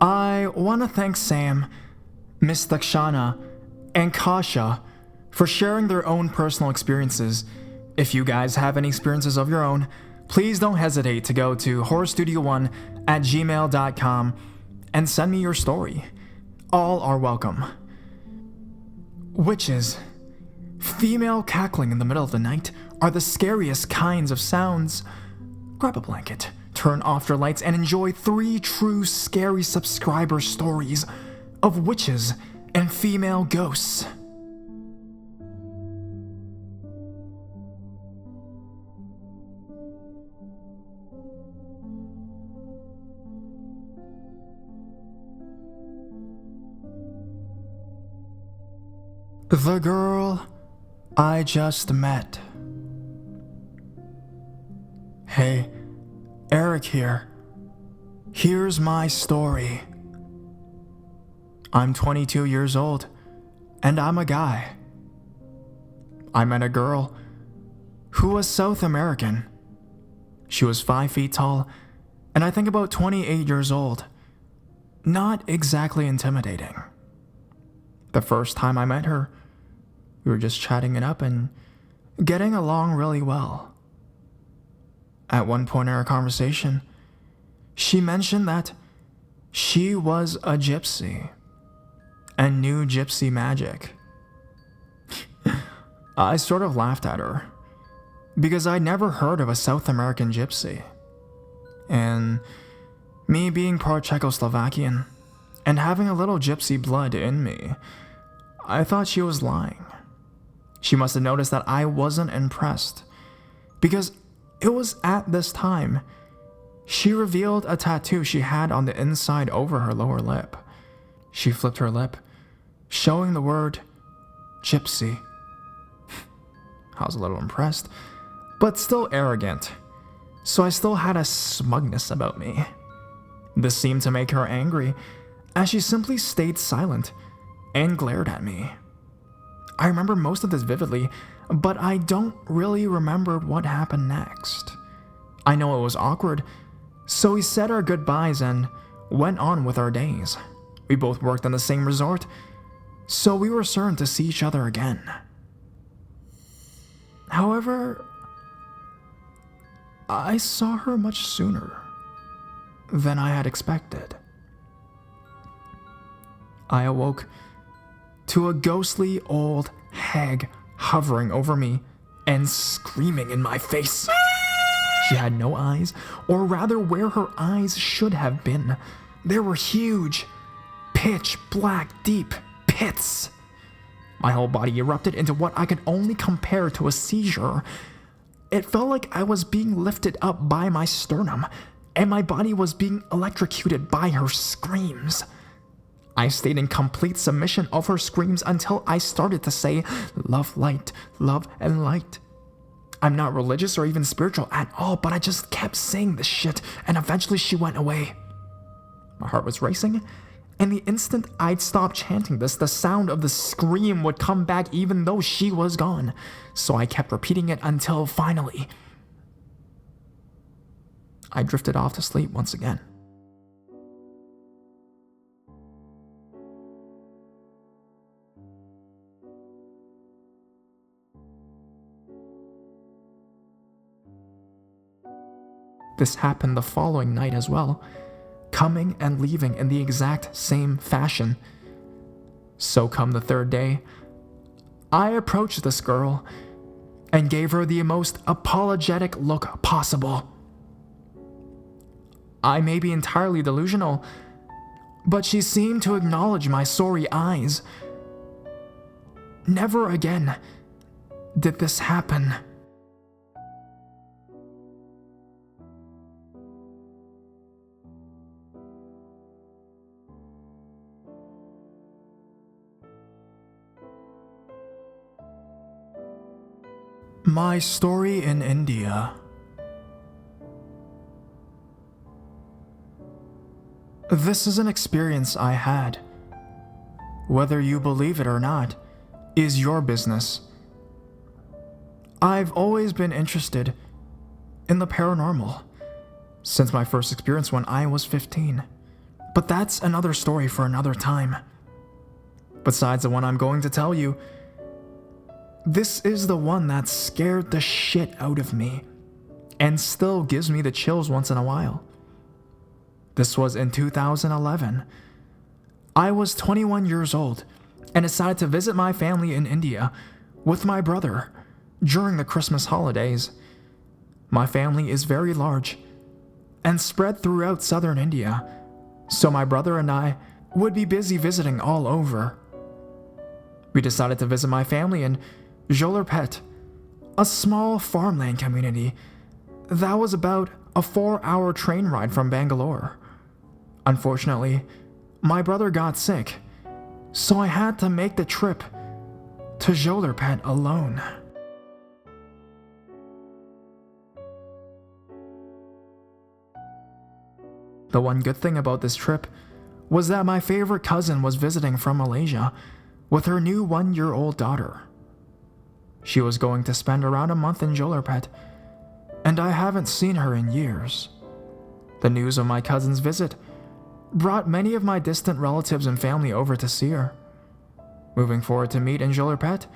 I want to thank Sam, Miss Dakshana, and Kasha for sharing their own personal experiences. If you guys have any experiences of your own, please don't hesitate to go to horrorstudio1@gmail.com and send me your story. All are welcome. Witches. Female cackling in the middle of the night are the scariest kinds of sounds. Grab a blanket, turn off your lights, and enjoy 3 true scary subscriber stories of witches and female ghosts. The girl I just met. Hey, Eric here. Here's my story. I'm 22 years old, and I'm a guy. I met a girl who was South American. She was 5 feet tall, and I think about 28 years old. Not exactly intimidating. The first time I met her, we were just chatting it up and getting along really well. At one point in our conversation, she mentioned that she was a gypsy and knew gypsy magic. I sort of laughed at her because I'd never heard of a South American gypsy. And me being part Czechoslovakian and having a little gypsy blood in me, I thought she was lying. She must have noticed that I wasn't impressed, because it was at this time she revealed a tattoo she had on the inside over her lower lip. She flipped her lip, showing the word gypsy. I was a little impressed, but still arrogant, so I still had a smugness about me. This seemed to make her angry, as she simply stayed silent and glared at me. I remember most of this vividly, but I don't really remember what happened next. I know it was awkward, so we said our goodbyes and went on with our days. We both worked in the same resort, so we were certain to see each other again. However, I saw her much sooner than I had expected. I awoke to a ghostly old hag hovering over me and screaming in my face. She had no eyes, or rather where her eyes should have been, there were huge, pitch black, deep pits. My whole body erupted into what I could only compare to a seizure. It felt like I was being lifted up by my sternum, and my body was being electrocuted by her screams. I stayed in complete submission of her screams until I started to say, "Love, light, love, and light." I'm not religious or even spiritual at all, but I just kept saying this shit, and eventually she went away. My heart was racing, and the instant I'd stop chanting this, the sound of the scream would come back even though she was gone. So I kept repeating it until finally, I drifted off to sleep once again. This happened the following night as well, coming and leaving in the exact same fashion. So come the third day, I approached this girl and gave her the most apologetic look possible. I may be entirely delusional, but she seemed to acknowledge my sorry eyes. Never again did this happen. My story in India. This is an experience I had. Whether you believe it or not is your business. I've always been interested in the paranormal since my first experience when I was 15. But that's another story for another time. Besides the one I'm going to tell you, this is the one that scared the shit out of me and still gives me the chills once in a while. This was in 2011. I was 21 years old and decided to visit my family in India with my brother during the Christmas holidays. My family is very large and spread throughout southern India, so my brother and I would be busy visiting all over. We decided to visit my family in Jolarpet, a small farmland community that was about a 4-hour train ride from Bangalore. Unfortunately, my brother got sick, so I had to make the trip to Jolarpet alone. The one good thing about this trip was that my favorite cousin was visiting from Malaysia with her new 1-year-old daughter. She was going to spend around a month in Jolarpet, and I haven't seen her in years. The news of my cousin's visit brought many of my distant relatives and family over to see her. Moving forward to meet in Jolarpet,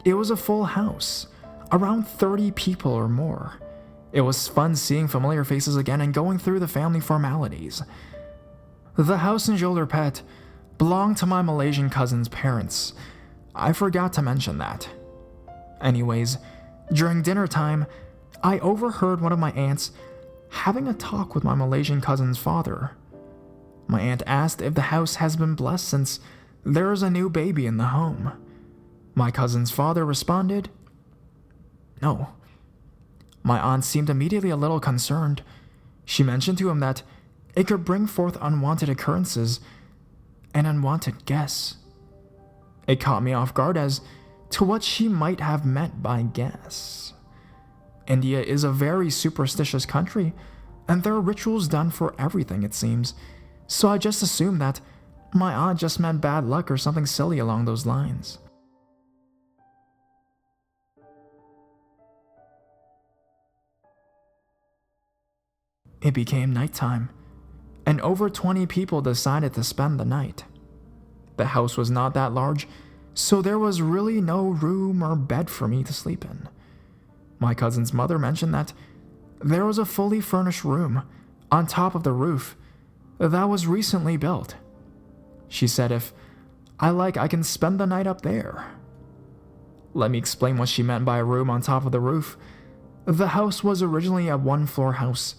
it was a full house, around 30 people or more. It was fun seeing familiar faces again and going through the family formalities. The house in Jolarpet belonged to my Malaysian cousin's parents. I forgot to mention that. Anyways, during dinner time, I overheard one of my aunts having a talk with my Malaysian cousin's father. My aunt asked if the house has been blessed since there is a new baby in the home. My cousin's father responded, "No." My aunt seemed immediately a little concerned. She mentioned to him that it could bring forth unwanted occurrences and unwanted guests. It caught me off guard as to what she might have meant by guests. India is a very superstitious country, and there are rituals done for everything, it seems, so I just assumed that my aunt just meant bad luck or something silly along those lines. It became nighttime, and over 20 people decided to spend the night. The house was not that large, so there was really no room or bed for me to sleep in. My cousin's mother mentioned that there was a fully furnished room on top of the roof that was recently built. She said if I can spend the night up there. Let me explain what she meant by a room on top of the roof. The house was originally a 1-floor house,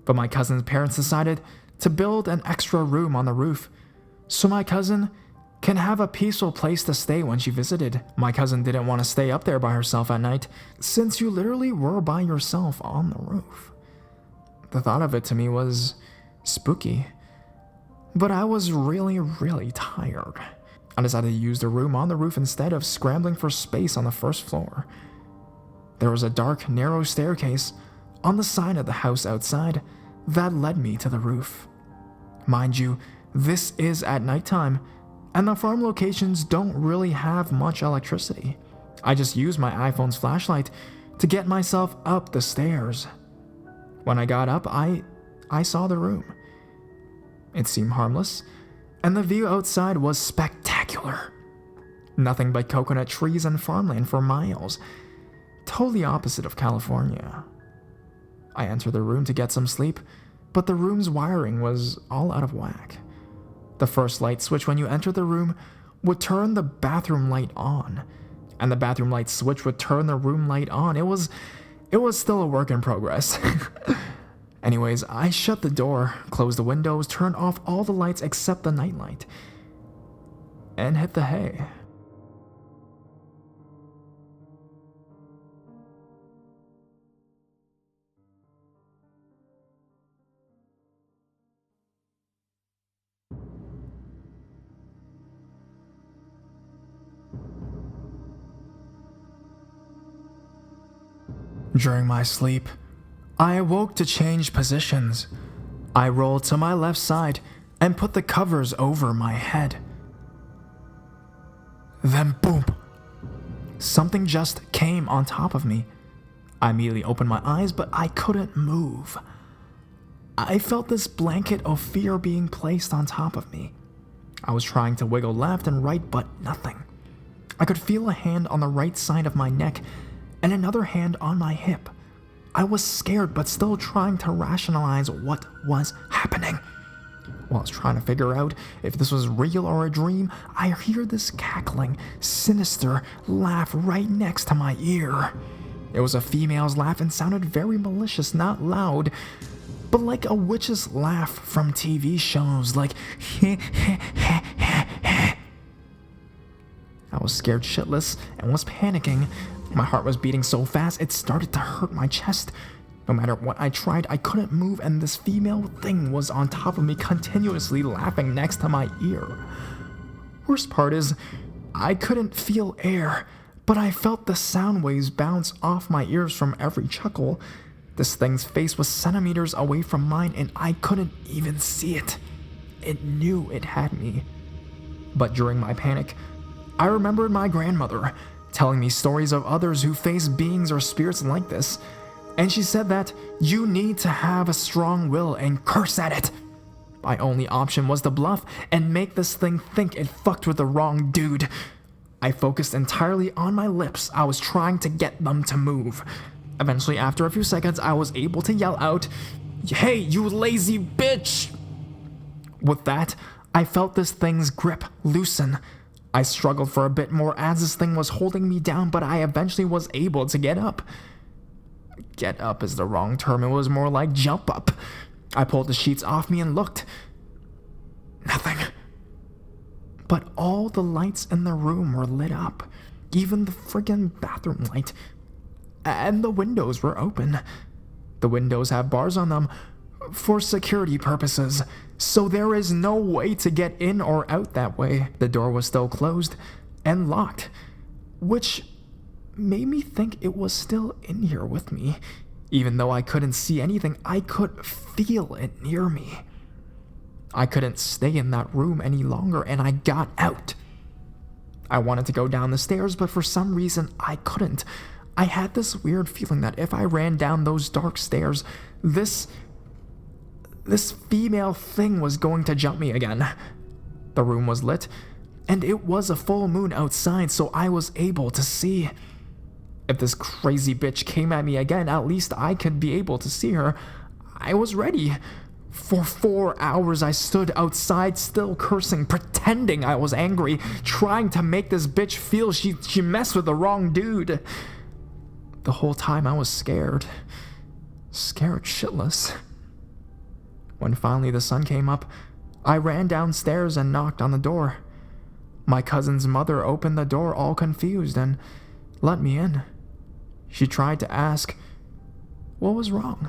but my cousin's parents decided to build an extra room on the roof so my cousin can have a peaceful place to stay when she visited. My cousin didn't want to stay up there by herself at night, since you literally were by yourself on the roof. The thought of it to me was spooky, but I was really tired. I decided to use the room on the roof instead of scrambling for space on the first floor. There was a dark, narrow staircase on the side of the house outside that led me to the roof. Mind you, this is at nighttime, and the farm locations don't really have much electricity. I just used my iPhone's flashlight to get myself up the stairs. When I got up, I saw the room. It seemed harmless, and the view outside was spectacular. Nothing but coconut trees and farmland for miles, totally opposite of California. I entered the room to get some sleep, but the room's wiring was all out of whack. The first light switch when you enter the room would turn the bathroom light on, and the bathroom light switch would turn the room light on. It was still a work in progress. Anyways, I shut the door, closed the windows, turned off all the lights except the nightlight, and hit the hay. During my sleep, I awoke to change positions. I rolled to my left side and put the covers over my head. Then boom! Something just came on top of me. I immediately opened my eyes, but I couldn't move. I felt this blanket of fear being placed on top of me. I was trying to wiggle left and right, but nothing. I could feel a hand on the right side of my neck and another hand on my hip. I was scared, but still trying to rationalize what was happening. While I was trying to figure out if this was real or a dream, I hear this cackling, sinister laugh right next to my ear. It was a female's laugh and sounded very malicious, not loud, but like a witch's laugh from TV shows, like I was scared shitless and was panicking. My heart was beating so fast it started to hurt my chest. No matter what I tried, I couldn't move, and this female thing was on top of me, continuously laughing next to my ear. Worst part is, I couldn't feel air, but I felt the sound waves bounce off my ears from every chuckle. This thing's face was centimeters away from mine, and I couldn't even see it. It knew it had me. But during my panic, I remembered my grandmother telling me stories of others who face beings or spirits like this, and she said that you need to have a strong will and curse at it. My only option was to bluff and make this thing think it fucked with the wrong dude. I focused entirely on my lips. I was trying to get them to move. Eventually, after a few seconds, I was able to yell out, "Hey, you lazy bitch!" With that, I felt this thing's grip loosen. I struggled for a bit more as this thing was holding me down, but I eventually was able to get up. Get up is the wrong term, it was more like jump up. I pulled the sheets off me and looked. Nothing. But all the lights in the room were lit up, even the friggin' bathroom light. And the windows were open. The windows have bars on them for security purposes, so there is no way to get in or out that way. The door was still closed and locked, which made me think it was still in here with me. Even though I couldn't see anything, I could feel it near me. I couldn't stay in that room any longer, and I got out. I wanted to go down the stairs, but for some reason I couldn't. I had this weird feeling that if I ran down those dark stairs, this female thing was going to jump me again. The room was lit, and it was a full moon outside, so I was able to see. If this crazy bitch came at me again, at least I could be able to see her. I was ready. For 4 hours I stood outside still cursing, pretending I was angry, trying to make this bitch feel she messed with the wrong dude. The whole time I was scared. Scared shitless. When finally the sun came up, I ran downstairs and knocked on the door. My cousin's mother opened the door all confused and let me in. She tried to ask what was wrong,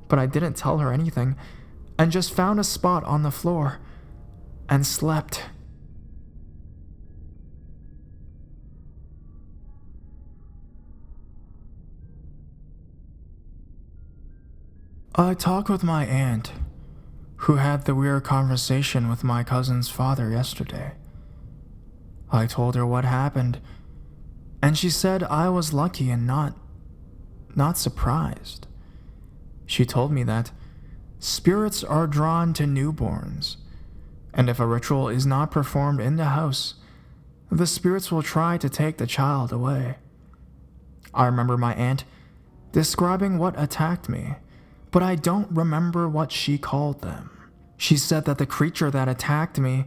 but I didn't tell her anything and just found a spot on the floor and slept. I talked with my aunt, who had the weird conversation with my cousin's father yesterday. I told her what happened, and she said I was lucky and not surprised. She told me that spirits are drawn to newborns, and if a ritual is not performed in the house, the spirits will try to take the child away. I remember my aunt describing what attacked me, but I don't remember what she called them. She said that the creature that attacked me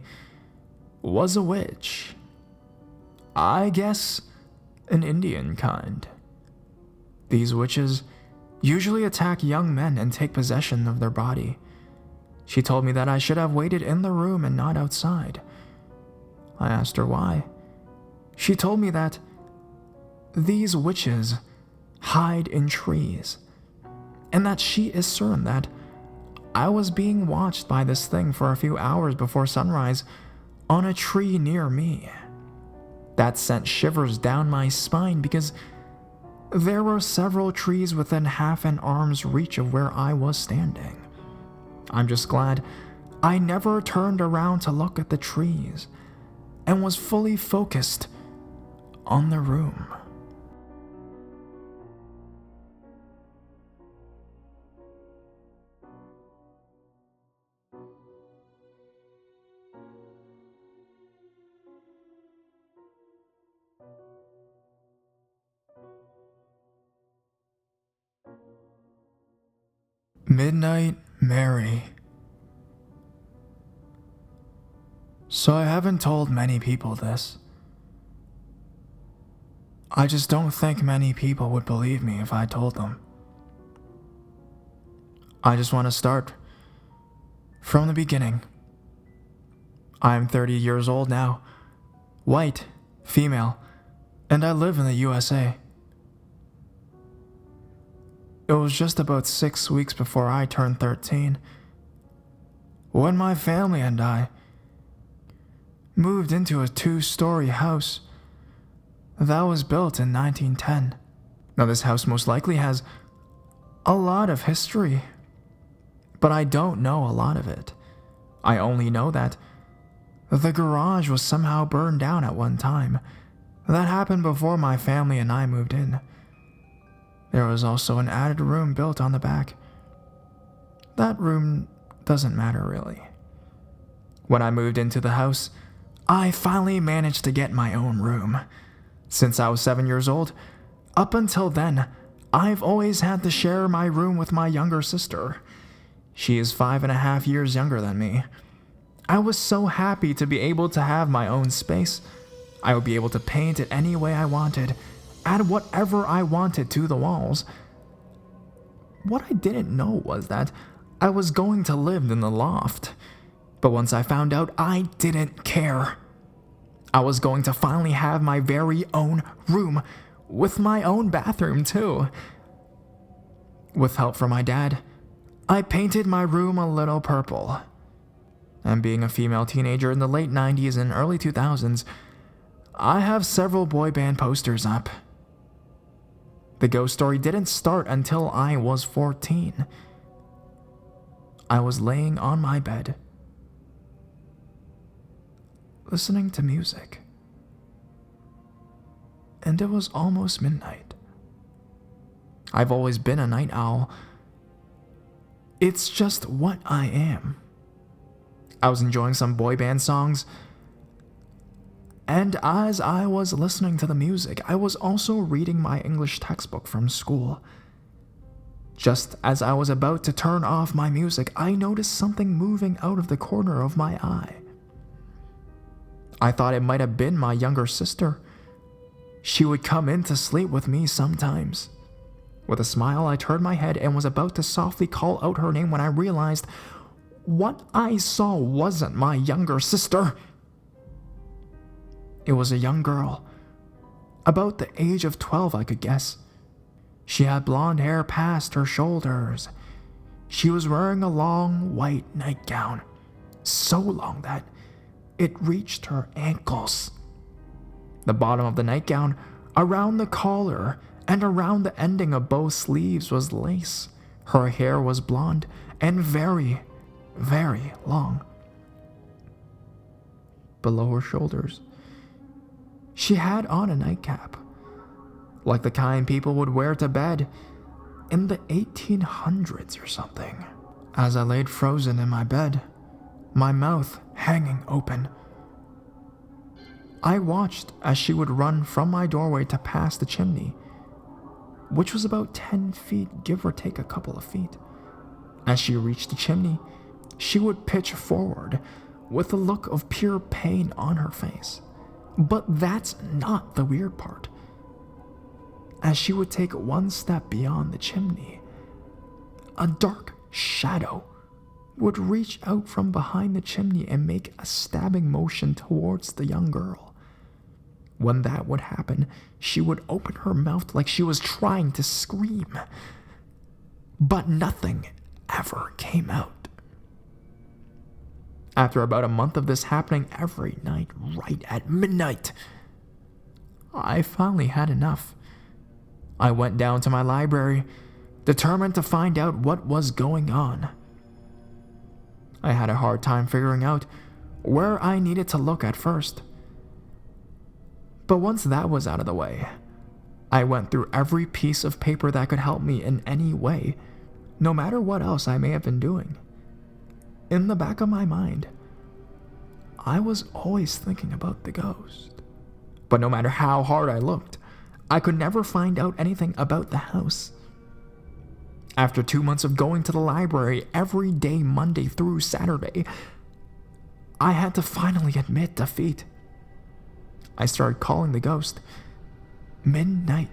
was a witch. I guess an Indian kind. These witches usually attack young men and take possession of their body. She told me that I should have waited in the room and not outside. I asked her why. She told me that these witches hide in trees, and that she is certain that I was being watched by this thing for a few hours before sunrise on a tree near me. That sent shivers down my spine because there were several trees within half an arm's reach of where I was standing. I'm just glad I never turned around to look at the trees and was fully focused on the room. Midnight Mary. So I haven't told many people this. I just don't think many people would believe me if I told them. I just want to start from the beginning. I'm 30 years old now, white, female, and I live in the USA. It was just about 6 weeks before I turned 13 when my family and I moved into a 2-story house that was built in 1910. Now, this house most likely has a lot of history, but I don't know a lot of it. I only know that the garage was somehow burned down at one time. That happened before my family and I moved in. There was also an added room built on the back. That room doesn't matter really. When I moved into the house, I finally managed to get my own room. Since I was 7 years old, up until then, I've always had to share my room with my younger sister. She is 5.5 years younger than me. I was so happy to be able to have my own space. I would be able to paint it any way I wanted, add whatever I wanted to the walls. What I didn't know was that I was going to live in the loft. But once I found out, I didn't care. I was going to finally have my very own room, with my own bathroom too. With help from my dad, I painted my room a little purple. And being a female teenager in the late 90s and early 2000s, I have several boy band posters up. The ghost story didn't start until I was 14. I was laying on my bed, listening to music, and it was almost midnight. I've always been a night owl. It's just what I am. I was enjoying some boy band songs, and as I was listening to the music, I was also reading my English textbook from school. Just as I was about to turn off my music, I noticed something moving out of the corner of my eye. I thought it might have been my younger sister. She would come in to sleep with me sometimes. With a smile, I turned my head and was about to softly call out her name when I realized what I saw wasn't my younger sister. It was a young girl, about the age of 12, I could guess. She had blonde hair past her shoulders. She was wearing a long white nightgown, so long that it reached her ankles. The bottom of the nightgown, around the collar, and around the ending of both sleeves was lace. Her hair was blonde and very, very long. Below her shoulders, she had on a nightcap, like the kind people would wear to bed in the 1800s or something. As I laid frozen in my bed, my mouth hanging open, I watched as she would run from my doorway to pass the chimney, which was about 10 feet, give or take a couple of feet. As she reached the chimney, she would pitch forward with a look of pure pain on her face. But that's not the weird part. As she would take one step beyond the chimney, a dark shadow would reach out from behind the chimney and make a stabbing motion towards the young girl. When that would happen, she would open her mouth like she was trying to scream, but nothing ever came out. After about a month of this happening every night, right at midnight, I finally had enough. I went down to my library, determined to find out what was going on. I had a hard time figuring out where I needed to look at first. But once that was out of the way, I went through every piece of paper that could help me in any way, no matter what else I may have been doing. In the back of my mind, I was always thinking about the ghost. But no matter how hard I looked, I could never find out anything about the house. After 2 months of going to the library every day, Monday through Saturday, I had to finally admit defeat. I started calling the ghost Midnight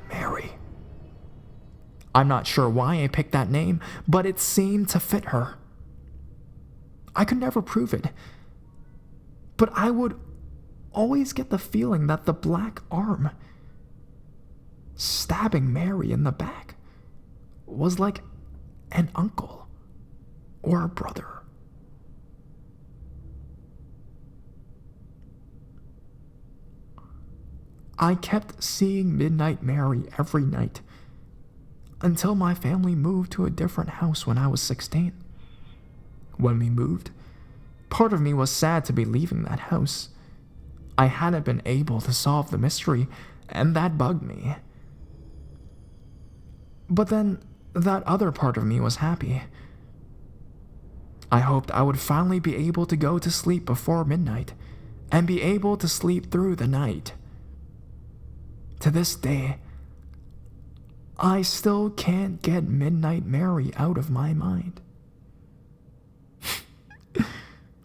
Mary. I'm not sure why I picked that name, but it seemed to fit her. I could never prove it, but I would always get the feeling that the black arm stabbing Mary in the back was like an uncle or a brother. I kept seeing Midnight Mary every night until my family moved to a different house when I was 16. When we moved, part of me was sad to be leaving that house. I hadn't been able to solve the mystery, and that bugged me. But then, that other part of me was happy. I hoped I would finally be able to go to sleep before midnight, and be able to sleep through the night. To this day, I still can't get Midnight Mary out of my mind.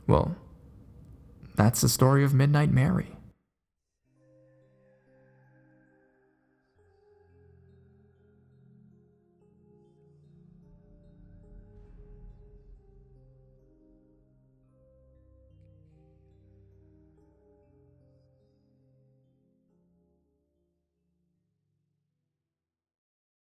Well, that's the story of Midnight Mary.